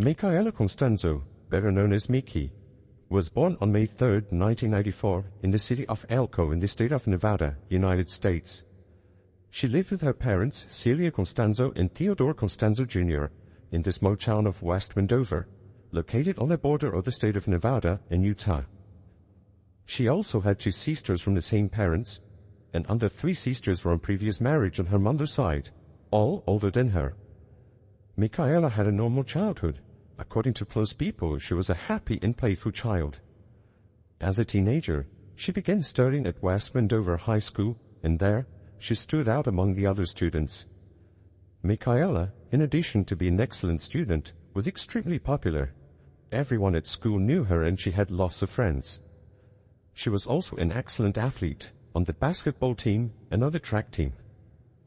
Micaela Costanzo, better known as Miki, was born on May 3, 1994, in the city of Elko in the state of Nevada, United States. She lived with her parents, Celia Costanzo and Theodore Constanzo Jr., in the small town of West Wendover, located on the border of the state of Nevada and Utah. She also had two sisters from the same parents, and under 3 sisters from a previous marriage on her mother's side, all older than her. Micaela had a normal childhood. According to close people, she was a happy and playful child. As a teenager, she began studying at West Wendover High School, and there, she stood out among the other students. Micaela, in addition to being an excellent student, was extremely popular. Everyone at school knew her and she had lots of friends. She was also an excellent athlete on the basketball team and on the track team.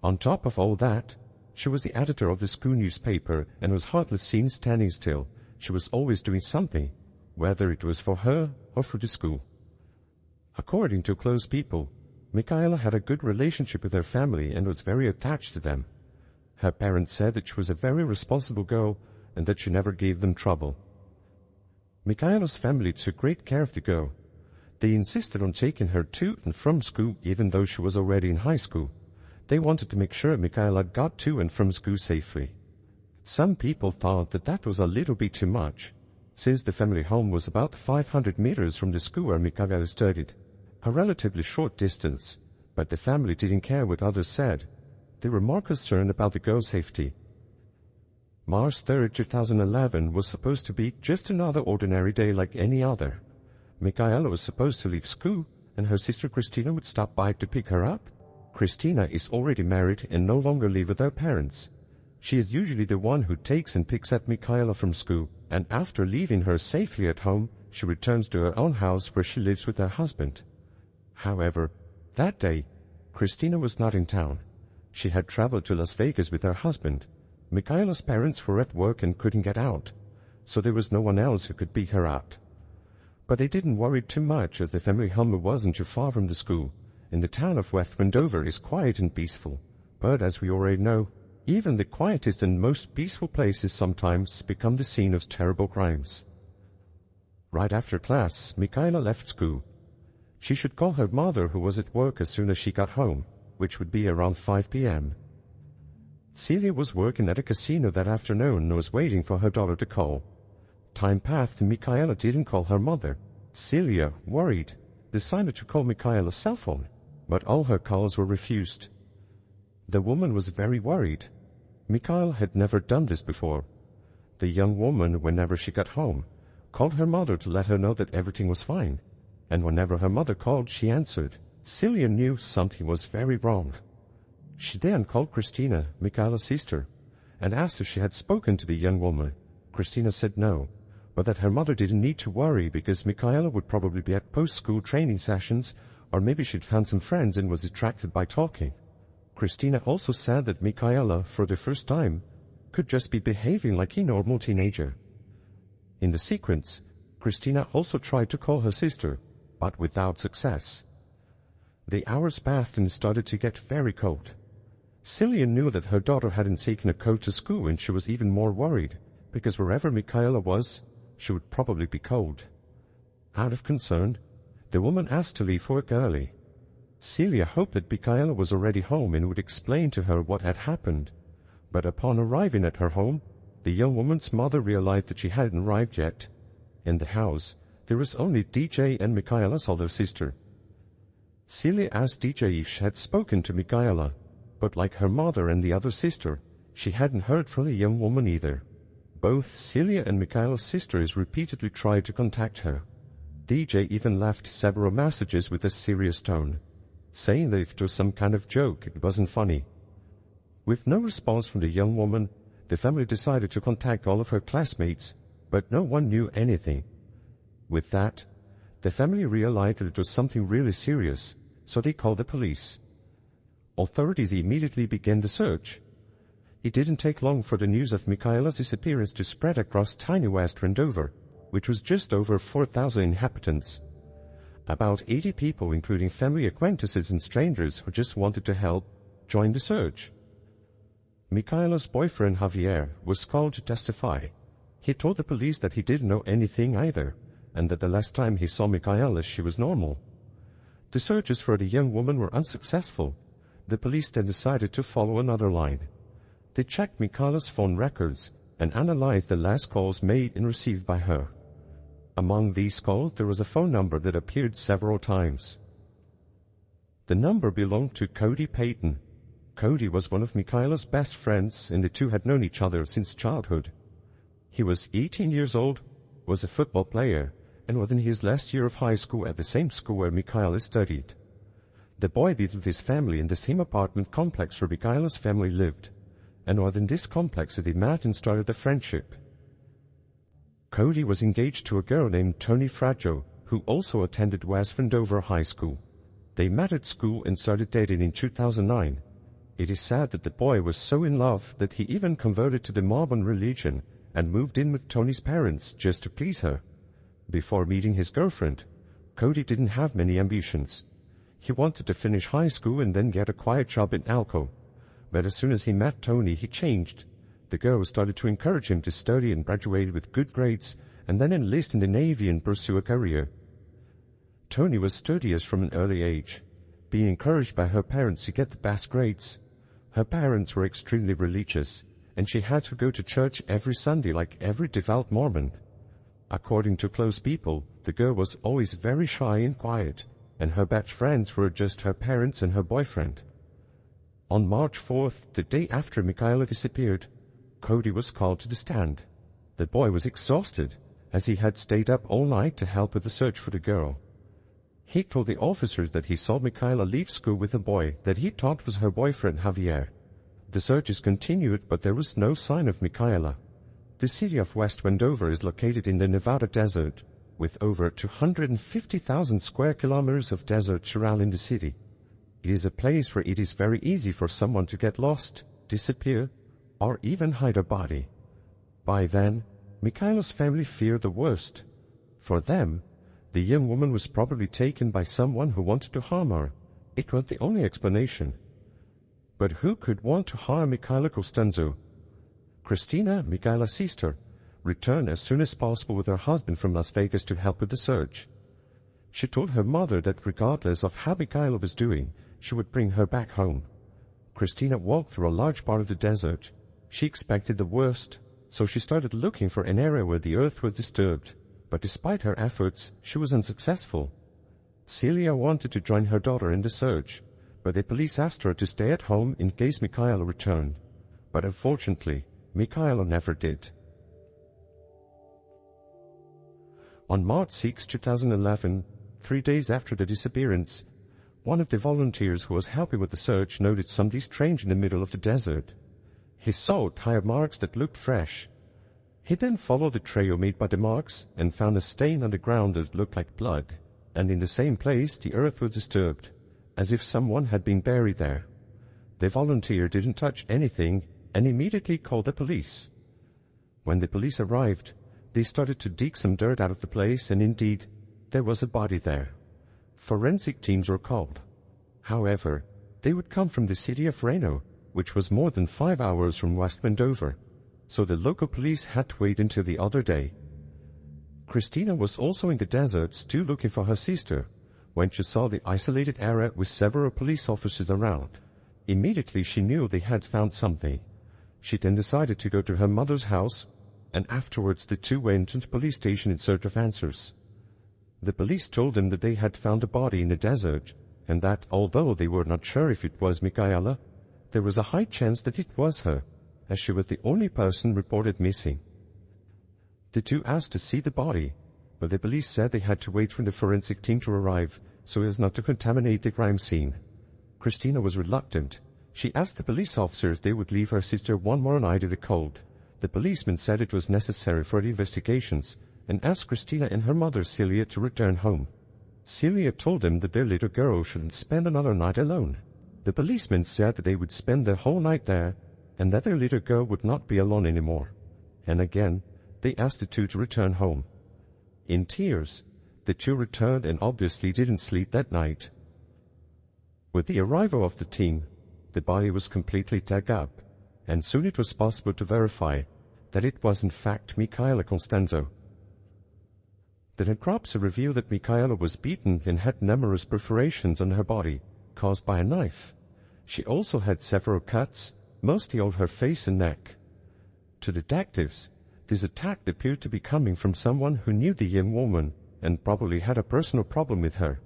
On top of all that, she was the editor of the school newspaper and was hardly seen standing still. She was always doing something, whether it was for her or for the school. According to close people, Micaela had a good relationship with her family and was very attached to them. Her parents said that she was a very responsible girl and that she never gave them trouble. Micaela's family took great care of the girl. They insisted on taking her to and from school even though she was already in high school. They wanted to make sure Micaela got to and from school safely. Some people thought that that was a little bit too much, since the family home was about 500 meters from the school where Micaela studied, a relatively short distance, but the family didn't care what others said. They were more concerned about the girl's safety. March 3, 2011 was supposed to be just another ordinary day like any other. Micaela was supposed to leave school, and her sister Christina would stop by to pick her up. Christina is already married and no longer lives with her parents. She is usually the one who takes and picks up Micaela from school, and after leaving her safely at home, she returns to her own house where she lives with her husband. However, that day, Christina was not in town. She had traveled to Las Vegas with her husband. Micaela's parents were at work and couldn't get out, so there was no one else who could pick her up. But they didn't worry too much as the family home wasn't too far from the school, and the town of West Wendover is quiet and peaceful. But as we already know, even the quietest and most peaceful places sometimes become the scene of terrible crimes. Right after class, Micaela left school. She should call her mother who was at work as soon as she got home, which would be around 5 p.m. Celia was working at a casino that afternoon and was waiting for her daughter to call. Time passed and Micaela didn't call her mother. Celia, worried, decided to call Micaela's cell phone, but all her calls were refused. The woman was very worried. Micaela had never done this before. The young woman, whenever she got home, called her mother to let her know that everything was fine, and whenever her mother called, she answered. Celia knew something was very wrong. She then called Christina, Micaela's sister, and asked if she had spoken to the young woman. Christina said no, but that her mother didn't need to worry because Micaela would probably be at post-school training sessions, or maybe she'd found some friends and was distracted by talking. Christina also said that Micaela, for the first time, could just be behaving like a normal teenager. In the sequence, Christina also tried to call her sister, but without success. The hours passed and it started to get very cold. Celia knew that her daughter hadn't taken a coat to school, and she was even more worried, because wherever Micaela was, she would probably be cold. Out of concern, the woman asked to leave work early. Celia hoped that Micaela was already home and would explain to her what had happened, but upon arriving at her home, the young woman's mother realized that she hadn't arrived yet. In the house, there was only DJ and Micaela's older sister. Celia asked DJ if she had spoken to Micaela, but like her mother and the other sister, she hadn't heard from the young woman either. Both Celia and Micaela's sisters repeatedly tried to contact her. DJ even left several messages with a serious tone, saying that if it was some kind of joke, it wasn't funny. With no response from the young woman, the family decided to contact all of her classmates, but no one knew anything. With that, the family realized that it was something really serious, so they called the police. Authorities immediately began the search. It didn't take long for the news of Micaela's disappearance to spread across tiny West Wendover, which was just over 4,000 inhabitants. About 80 people, including family acquaintances and strangers who just wanted to help, joined the search. Micaela's boyfriend Javier was called to testify. He told the police that he didn't know anything either, and that the last time he saw Micaela she was normal. The searches for the young woman were unsuccessful. The police then decided to follow another line. They checked Micaela's phone records and analyzed the last calls made and received by her. Among these calls there was a phone number that appeared several times. The number belonged to Cody Patton. Cody was one of Micaela's best friends, and the two had known each other since childhood. He was 18 years old, was a football player, and was in his last year of high school at the same school where Micaela studied. The boy lived with his family in the same apartment complex where Micaela's family lived, and was in this complex that they met and started a friendship. Cody was engaged to a girl named Toni Fratto, who also attended West Vandover High School. They met at school and started dating in 2009. It is said that the boy was so in love that he even converted to the Mormon religion and moved in with Toni's parents just to please her. Before meeting his girlfriend, Cody didn't have many ambitions. He wanted to finish high school and then get a quiet job in Alco. But as soon as he met Toni, he changed. The girl started to encourage him to study and graduate with good grades, and then enlist in the Navy and pursue a career. Toni was studious from an early age, being encouraged by her parents to get the best grades. Her parents were extremely religious, and she had to go to church every Sunday like every devout Mormon. According to close people, the girl was always very shy and quiet, and her best friends were just her parents and her boyfriend. On March 4th, the day after Micaela disappeared, Cody was called to the stand. The boy was exhausted, as he had stayed up all night to help with the search for the girl. He told the officers that he saw Micaela leave school with a boy that he thought was her boyfriend Javier. The searches continued, but there was no sign of Micaela. The city of West Vandover is located in the Nevada desert, with over 250,000 square kilometers of desert surrounding the city. It is a place where it is very easy for someone to get lost, disappear, or even hide a body. By then, Micaela's family feared the worst. For them, the young woman was probably taken by someone who wanted to harm her. It was the only explanation. But who could want to harm Mikela Costanzo? Christina, Micaela's sister, returned as soon as possible with her husband from Las Vegas to help with the search. She told her mother that regardless of how Micaela was doing, she would bring her back home. Christina walked through a large part of the desert. She expected the worst, so she started looking for an area where the earth was disturbed. But despite her efforts, she was unsuccessful. Celia wanted to join her daughter in the search, but the police asked her to stay at home in case Micaela returned. But unfortunately, Micaela never did. On March 6, 2011, 3 days after the disappearance, one of the volunteers who was helping with the search noticed something strange in the middle of the desert. He saw tire marks that looked fresh. He then followed the trail made by the marks and found a stain on the ground that looked like blood, and in the same place the earth was disturbed, as if someone had been buried there. The volunteer didn't touch anything and immediately called the police. When the police arrived, they started to dig some dirt out of the place, and indeed, there was a body there. Forensic teams were called. However, they would come from the city of Reno, which was more than 5 hours from West Vandover, so the local police had to wait until the other day. Christina was also in the desert, still looking for her sister, when she saw the isolated area with several police officers around. Immediately she knew they had found something. She then decided to go to her mother's house, and afterwards the two went to the police station in search of answers. The police told them that they had found a body in the desert, and that although they were not sure if it was Micaela, there was a high chance that it was her, as she was the only person reported missing. The two asked to see the body, but the police said they had to wait for the forensic team to arrive so as not to contaminate the crime scene. Christina was reluctant. She asked the police officers they would leave her sister one more night in the cold. The policeman said it was necessary for the investigations and asked Christina and her mother Celia to return home. Celia told them that their little girl shouldn't spend another night alone. The policeman said that they would spend the whole night there and that their little girl would not be alone anymore. And again, they asked the two to return home. In tears, the two returned and obviously didn't sleep that night. With the arrival of the team, the body was completely dug up, and soon it was possible to verify that it was in fact Mikela Constanzo. The necropsy revealed that Micaela was beaten and had numerous perforations on her body, caused by a knife. She also had several cuts, mostly on her face and neck. To detectives, this attack appeared to be coming from someone who knew the young woman and probably had a personal problem with her.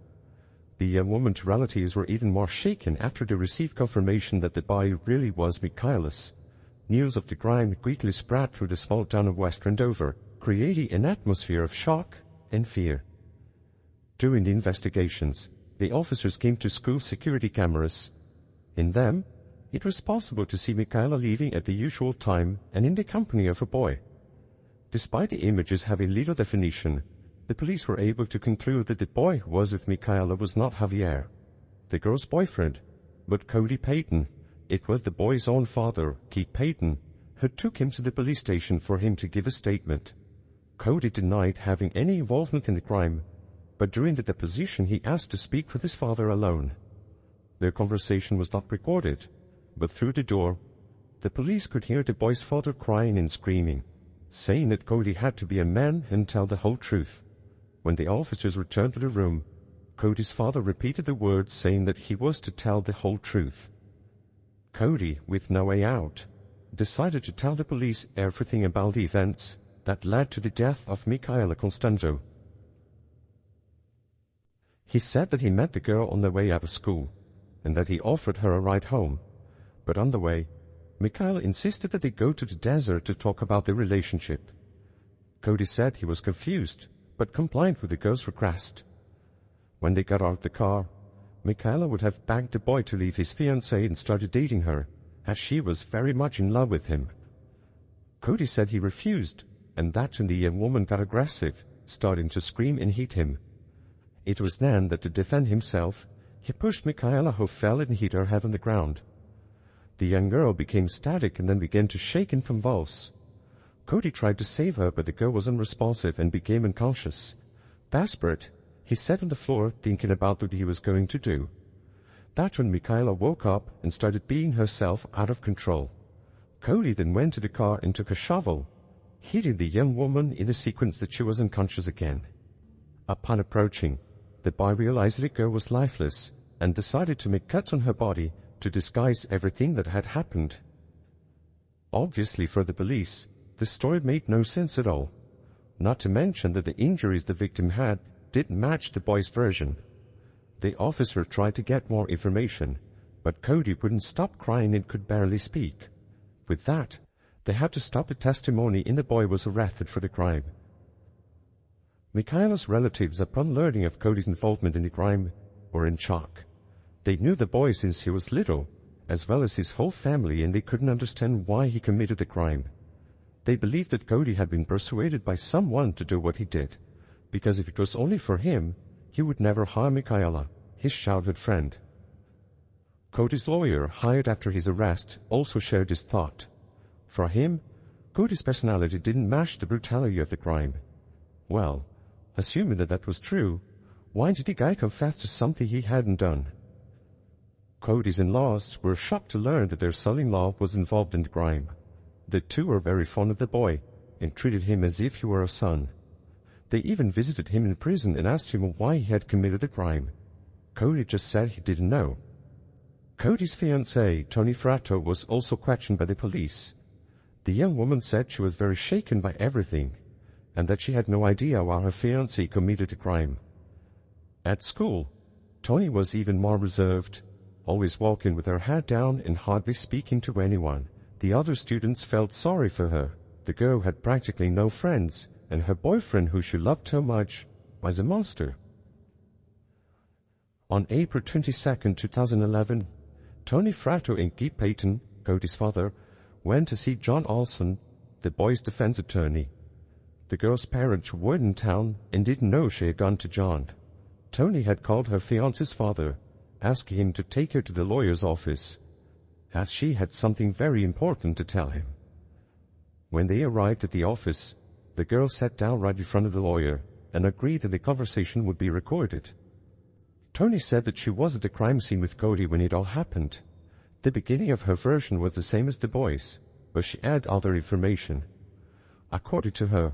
The young woman's relatives were even more shaken after they received confirmation that the body really was Micaela's. News of the crime quickly spread through the small town of West Andover, creating an atmosphere of shock and fear. During the investigations, the officers came to school security cameras. In them, it was possible to see Micaela leaving at the usual time and in the company of a boy. Despite the images having little definition, the police were able to conclude that the boy who was with Micaela was not Javier, the girl's boyfriend, but Cody Patton. It was the boy's own father, Cody Patton, who took him to the police station for him to give a statement. Cody denied having any involvement in the crime, but during the deposition he asked to speak with his father alone. Their conversation was not recorded, but through the door, the police could hear the boy's father crying and screaming, saying that Cody had to be a man and tell the whole truth. When the officers returned to the room, Cody's father repeated the words saying that he was to tell the whole truth. Cody, with no way out, decided to tell the police everything about the events that led to the death of Micaela Costanzo. He said that he met the girl on the way out of school, and that he offered her a ride home. But on the way, Micaela insisted that they go to the desert to talk about their relationship. Cody said he was confused, but complied with the girl's request. When they got out of the car, Micaela would have begged the boy to leave his fiancée and started dating her, as she was very much in love with him. Cody said he refused, and that's when the young woman got aggressive, starting to scream and hit him. It was then that to defend himself, he pushed Micaela, who fell and hit her head on the ground. The young girl became static and then began to shake and convulse. Cody tried to save her, but the girl was unresponsive and became unconscious. Desperate, he sat on the floor thinking about what he was going to do. That's when Micaela woke up and started beating herself out of control. Cody then went to the car and took a shovel, hitting the young woman in the sequence that she was unconscious again. Upon approaching, the boy realized that the girl was lifeless and decided to make cuts on her body to disguise everything that had happened. Obviously, for the police, the story made no sense at all. Not to mention that the injuries the victim had didn't match the boy's version. The officer tried to get more information, but Cody wouldn't stop crying and could barely speak. With that, they had to stop the testimony and the boy was arrested for the crime. Micaela's relatives, upon learning of Cody's involvement in the crime, were in shock. They knew the boy since he was little, as well as his whole family, and they couldn't understand why he committed the crime. They believed that Cody had been persuaded by someone to do what he did, because if it was only for him, he would never harm Micaela, his childhood friend. Cody's lawyer, hired after his arrest, also shared this thought. For him, Cody's personality didn't match the brutality of the crime. Well, assuming that that was true, why did the guy confess to something he hadn't done? Cody's in-laws were shocked to learn that their son-in-law was involved in the crime. The two were very fond of the boy and treated him as if he were a son. They even visited him in prison and asked him why he had committed the crime. Cody just said he didn't know. Cody's fiancée, Toni Fratto, was also questioned by the police. The young woman said she was very shaken by everything, and that she had no idea why her fiancé committed the crime. At school, Toni was even more reserved, always walking with her head down and hardly speaking to anyone. The other students felt sorry for her. The girl had practically no friends, and her boyfriend, who she loved so much, was a monster. On April 22, 2011, Toni Fratto and Cody Patton, Cody's father, went to see John Olson, the boy's defense attorney. The girl's parents weren't in town and didn't know she had gone to John. Toni had called her fiancé's father, asking him to take her to the lawyer's office, as she had something very important to tell him. When they arrived at the office, the girl sat down right in front of the lawyer and agreed that the conversation would be recorded. Toni said that she was at the crime scene with Cody when it all happened. The beginning of her version was the same as the boy's, but she added other information. According to her,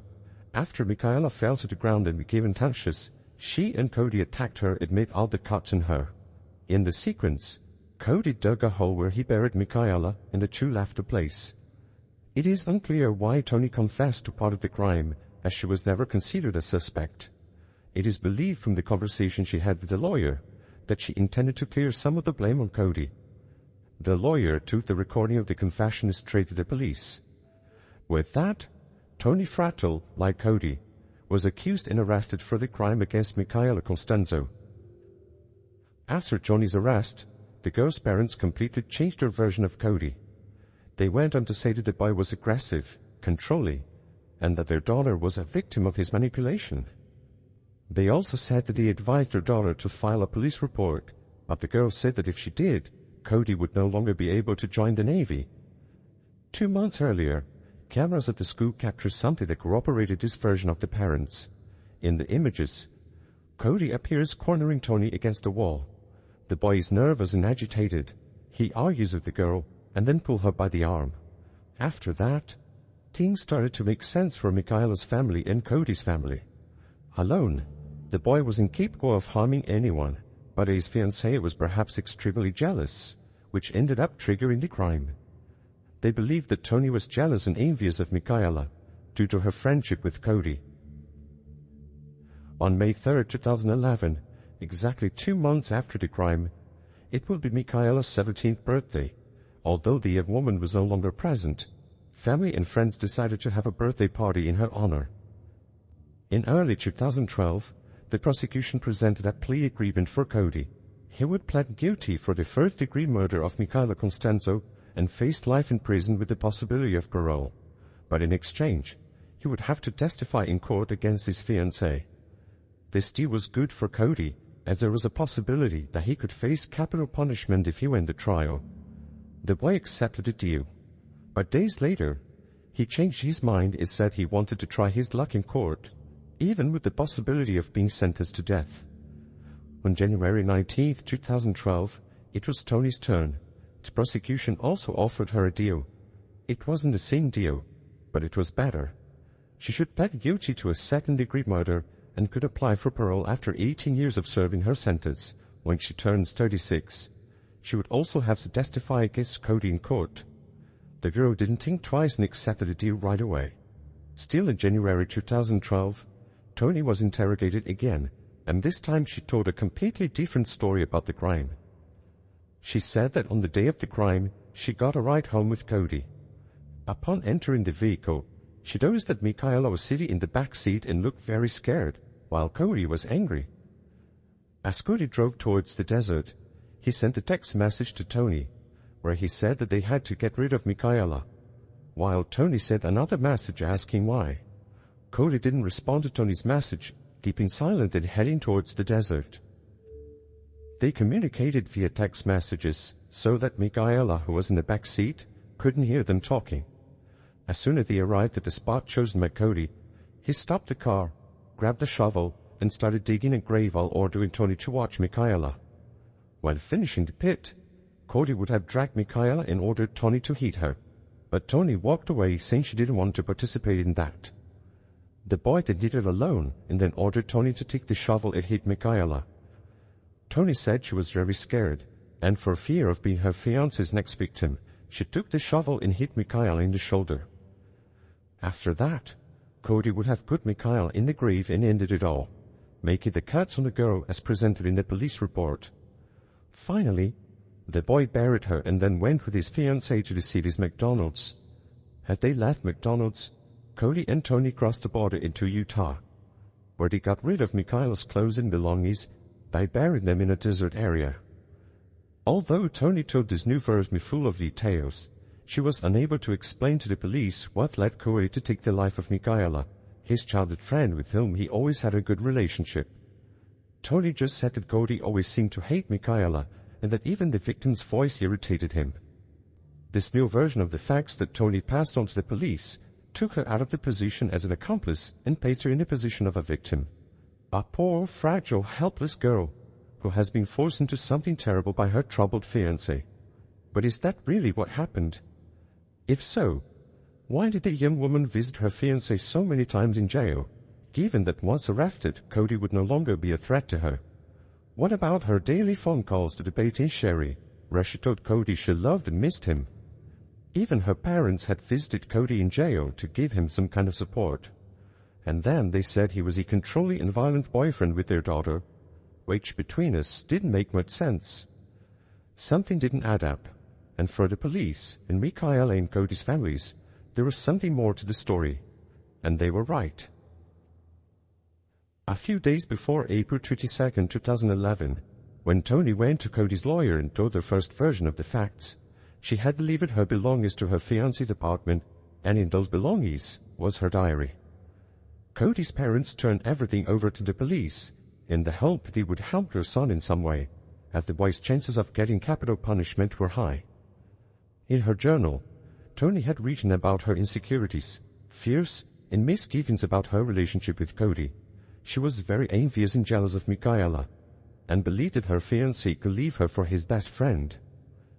after Micaela fell to the ground and became unconscious, she and Cody attacked her and made all the cuts on her. In the sequence, Cody dug a hole where he buried Micaela and the two left the place. It is unclear why Toni confessed to part of the crime, as she was never considered a suspect. It is believed from the conversation she had with the lawyer that she intended to clear some of the blame on Cody. The lawyer took the recording of the confession straight to the police. With that, Toni Fratto, like Cody, was accused and arrested for the crime against Mikela Constanzo. After Toni's arrest, the girl's parents completely changed their version of Cody. They went on to say that the boy was aggressive, controlling, and that their daughter was a victim of his manipulation. They also said that he advised their daughter to file a police report, but the girl said that if she did, Cody would no longer be able to join the Navy. 2 months earlier, cameras at the school captured something that corroborated this version of the parents. In the images, Cody appears cornering Toni against the wall. The boy is nervous and agitated. He argues with the girl and then pulls her by the arm. After that, things started to make sense for Micaela's family and Cody's family. Alone, the boy was incapable of harming anyone, but his fiancée was perhaps extremely jealous, which ended up triggering the crime. They believed that Toni was jealous and envious of Micaela due to her friendship with Cody. On May 3, 2011, exactly 2 months after the crime, it would be Micaela's 17th birthday. Although the young woman was no longer present, family and friends decided to have a birthday party in her honor. In early 2012, the prosecution presented a plea agreement for Cody. He would plead guilty for the first-degree murder of Mikela Constanzo and faced life in prison with the possibility of parole. But in exchange, he would have to testify in court against his fiancée. This deal was good for Cody, as there was a possibility that he could face capital punishment if he went to trial. The boy accepted the deal, but days later, he changed his mind and said he wanted to try his luck in court, even with the possibility of being sentenced to death. On January 19, 2012, it was Toni's turn. The prosecution also offered her a deal. It wasn't the same deal, but it was better. She should plead guilty to a second-degree murder and could apply for parole after 18 years of serving her sentence when she turns 36. She would also have to testify against Cody in court. The girl didn't think twice and accepted the deal right away. Still in January 2012, Toni was interrogated again, and this time she told a completely different story about the crime. She said that on the day of the crime, she got a ride home with Cody. Upon entering the vehicle, she noticed that Micaela was sitting in the back seat and looked very scared, while Cody was angry. As Cody drove towards the desert, he sent a text message to Toni, where he said that they had to get rid of Micaela, while Toni sent another message asking why. Cody didn't respond to Toni's message, keeping silent and heading towards the desert. They communicated via text messages so that Micaela, who was in the back seat, couldn't hear them talking. As soon as they arrived at the spot chosen by Cody, he stopped the car, grabbed a shovel, and started digging a grave while ordering Toni to watch Micaela. While finishing the pit, Cody would have dragged Micaela and ordered Toni to hit her, but Toni walked away saying she didn't want to participate in that. The boy then did it alone and then ordered Toni to take the shovel and hit Micaela. Toni said she was very scared, and for fear of being her fiancé's next victim, she took the shovel and hit Micaela in the shoulder. After that, Cody would have put Micaela in the grave and ended it all, making the cuts on the girl as presented in the police report. Finally, the boy buried her and then went with his fiancée to the city's McDonald's. As they left McDonald's, Cody and Toni crossed the border into Utah, where they got rid of Micaela's clothes and belongings by burying them in a desert area. Although Toni told this new version full of details, she was unable to explain to the police what led Cody to take the life of Micaela, his childhood friend with whom he always had a good relationship. Toni just said that Cody always seemed to hate Micaela and that even the victim's voice irritated him. This new version of the facts that Toni passed on to the police took her out of the position as an accomplice and placed her in the position of a victim. A poor, fragile, helpless girl who has been forced into something terrible by her troubled fiancé. But is that really what happened? If so, Why did the young woman visit her fiancé so many times in jail, given that once arrested, Cody would no longer be a threat to her? What about her daily phone calls to debate his Sherry, where she told Cody she loved and missed him? Even her parents had visited Cody in jail to give him some kind of support. And then they said he was a controlling and violent boyfriend with their daughter, which between us didn't make much sense. Something didn't add up, and for the police and Micaela and Cody's families, there was something more to the story, and they were right. A few days before April 22, 2011, when Toni went to Cody's lawyer and told her first version of the facts, she had delivered her belongings to her fiancé's apartment, and in those belongings was her diary. Cody's parents turned everything over to the police in the hope that it would help their son in some way, as the boy's chances of getting capital punishment were high. In her journal, Toni had written about her insecurities, fears, and misgivings about her relationship with Cody. She was very envious and jealous of Micaela, and believed that her fiancé could leave her for his best friend.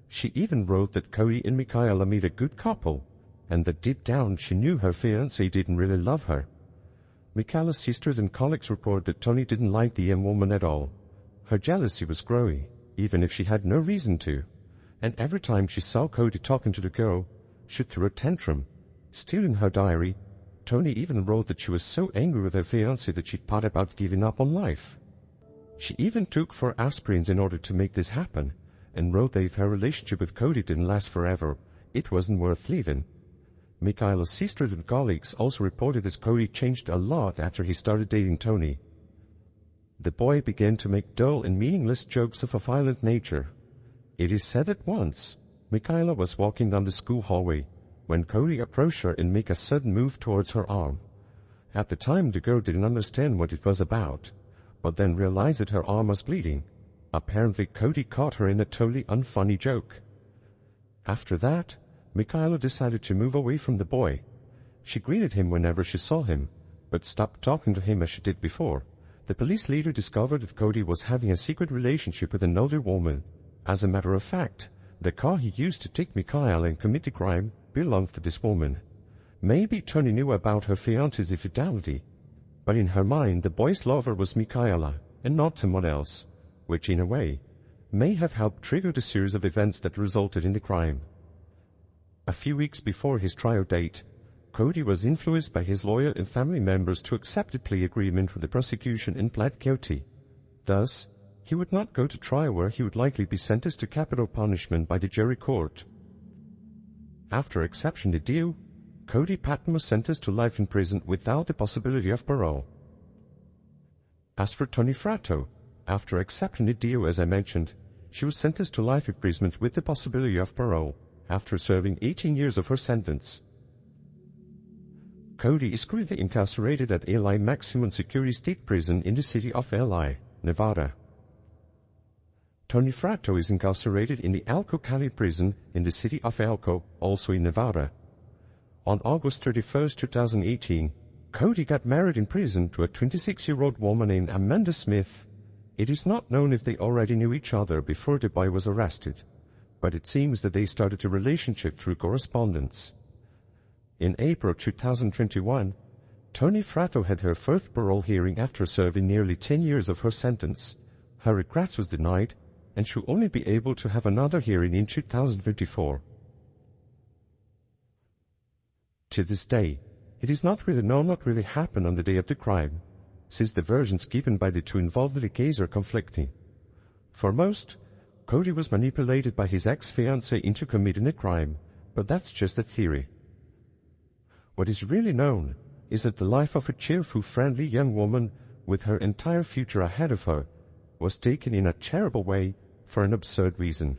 She even wrote that Cody and Micaela made a good couple, and that deep down she knew her fiancé didn't really love her. Micaela's sisters and colleagues report that Toni didn't like the young woman at all. Her jealousy was growing, even if she had no reason to, and every time she saw Cody talking to the girl, she threw a tantrum. Still in her diary, Toni even wrote that she was so angry with her fiancé that she thought about giving up on life. She even took 4 aspirins in order to make this happen, and wrote that if her relationship with Cody didn't last forever, it wasn't worth leaving. Micaela's sisters and colleagues also reported that Cody changed a lot after he started dating Toni. The boy began to make dull and meaningless jokes of a violent nature. It is said that once, Micaela was walking down the school hallway when Cody approached her and made a sudden move towards her arm. At the time, the girl didn't understand what it was about, but then realized that her arm was bleeding. Apparently, Cody caught her in a totally unfunny joke. After that, Micaela decided to move away from the boy. She greeted him whenever she saw him, but stopped talking to him as she did before. The police later discovered that Cody was having a secret relationship with another woman. As a matter of fact, the car he used to take Micaela and commit the crime belonged to this woman. Maybe Toni knew about her fiancé's infidelity, but in her mind the boy's lover was Micaela and not someone else, which in a way may have helped trigger the series of events that resulted in the crime. A few weeks before his trial date, Cody was influenced by his lawyer and family members to accept a plea agreement with the prosecution and pled guilty. Thus, he would not go to trial where he would likely be sentenced to capital punishment by the jury court. After accepting the deal, Cody Patton was sentenced to life in prison without the possibility of parole. As for Toni Fratto, after accepting the deal as I mentioned, she was sentenced to life imprisonment with the possibility of parole, after serving 18 years of her sentence. Cody is currently incarcerated at LA Maximum Security State Prison in the city of LA, Nevada. Toni Fratto is incarcerated in the Elko County Prison in the city of Elko, also in Nevada. On August 31, 2018, Cody got married in prison to a 26-year-old woman named Amanda Smith. It is not known if they already knew each other before the boy was arrested, but it seems that they started a relationship through correspondence. In April 2021, Toni Fratto had her first parole hearing after serving nearly 10 years of her sentence. Her request was denied, and she'll only be able to have another hearing in 2024. To this day, it is not really known what really happened on the day of the crime, since the versions given by the two involved in the case are conflicting. For most, Cody was manipulated by his ex-fiancée into committing a crime, but that's just a theory. What is really known is that the life of a cheerful, friendly young woman with her entire future ahead of her was taken in a terrible way for an absurd reason.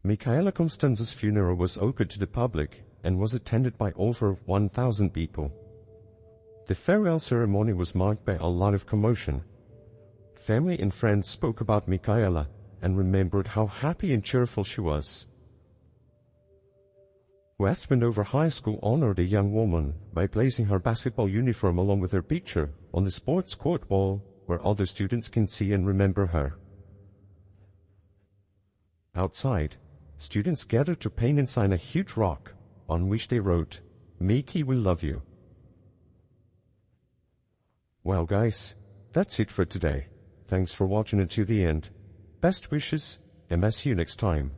Mikela Constanzo's funeral was open to the public and was attended by over 1,000 people. The farewell ceremony was marked by a lot of commotion. Family and friends spoke about Micaela and remembered how happy and cheerful she was. West Wendover High School honored a young woman by placing her basketball uniform along with her picture on the sports court wall where other students can see and remember her. Outside, students gathered to paint and sign a huge rock on which they wrote, "Miki will love you." Well guys, that's it for today. Thanks for watching until the end. Best wishes, and I'll see you next time.